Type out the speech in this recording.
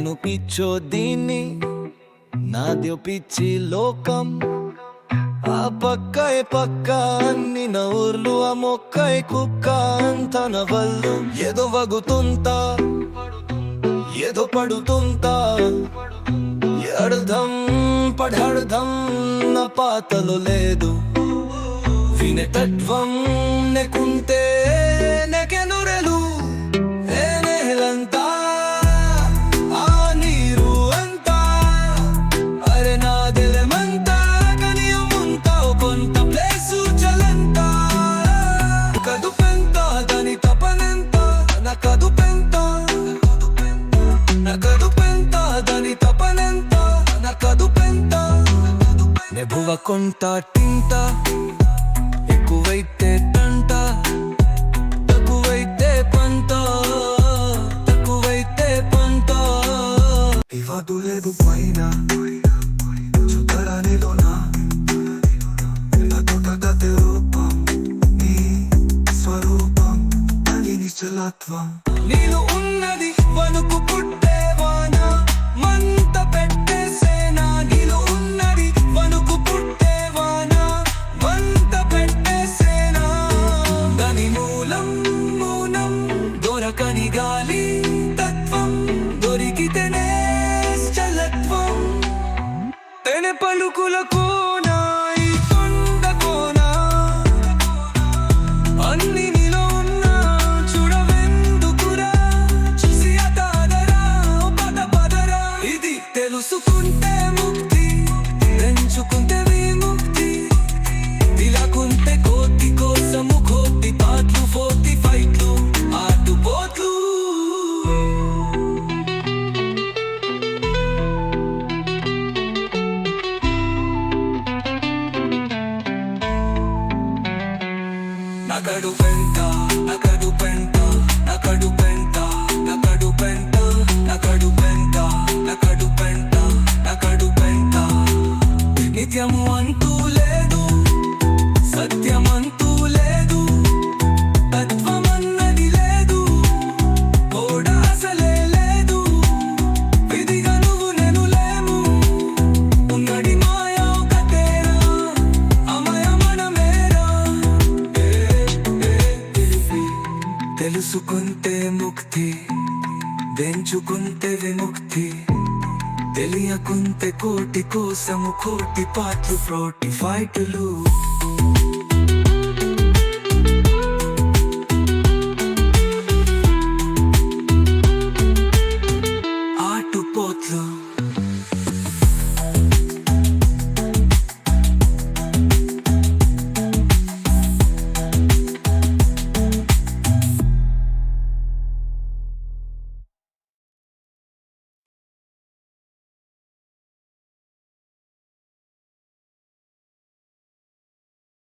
నేను పిచ్చో దీన్ని నాద్యో పిచ్చి లోకం ఆ పక్కై పక్క అన్ని నవ్వుర్లు ఆ మొక్కై కుక్క అంత నవల్లు ఏదో వగుతుంటా ఏదో పడుతుంటా అర్థం పడర్థం నా పాతలో లేదు వినేటత్వం నెకుంటే నెకెనురెలు నేలంతా ఆ నీరు అంతా అరే నాదెలమంతా కనియముంతా కొంత ప్లేసు చలంతా కదుపెంత దాని తపనెంత నా కదుపెంత దాని తపనెంత నా కదుపెంత నెబువ కొంట టింట ఎక్కువైతే తంట తక్కువైతే పంట తక్కువైతే పంట ఇవ్వదు లేదు పైన చుట్టరానిలోనా తొటగతి రూపం నీ స్వరూపం అని నిశ్చలత్వం నీలో ఉన్నది వణుకు పుట్టే వాన మంట పెట్టే సేన నీలో ఉన్నది వణుకు పుట్టే వాన మంట పెట్టే సేన దాని మూలం మౌనం దొరకని గాలి తత్వం దొరికితేనే చలత్వం తెనే పలుకుల కోన ఈ కొండ కోన అన్ని నీలో ఉన్నా చూడవెందుకురా చూసి అతాదరా పద పదరా ఇది తెలుసుకుంటే ముక్తి పెంచుకుంటే విముక్తి తిలకుంటే కోటి కోసము కోటి పాటలు 40 ఫైట్లు ఆటుపోట్లు నగడు పెంట నగడు పెంట నగడు పెంట నగడు పెంట నగడు పెంట నగడు పెంట నగడు పెంట నిత్యము అంటూ లేదు సత్యమంటూ లేదు తత్వమన్నది లేదు ఓడ అసలే లేదు విధిగా నువ్వు నేను లేము ఉన్నది మాయా ఒకటేరా అమయ మనమేరా తెలుసుకుంటే ముక్తి పెంచుకుంటే విముక్తి తెలియకుంటే కోటి కోసము కోటి పాటలు 40 ఫైట్లు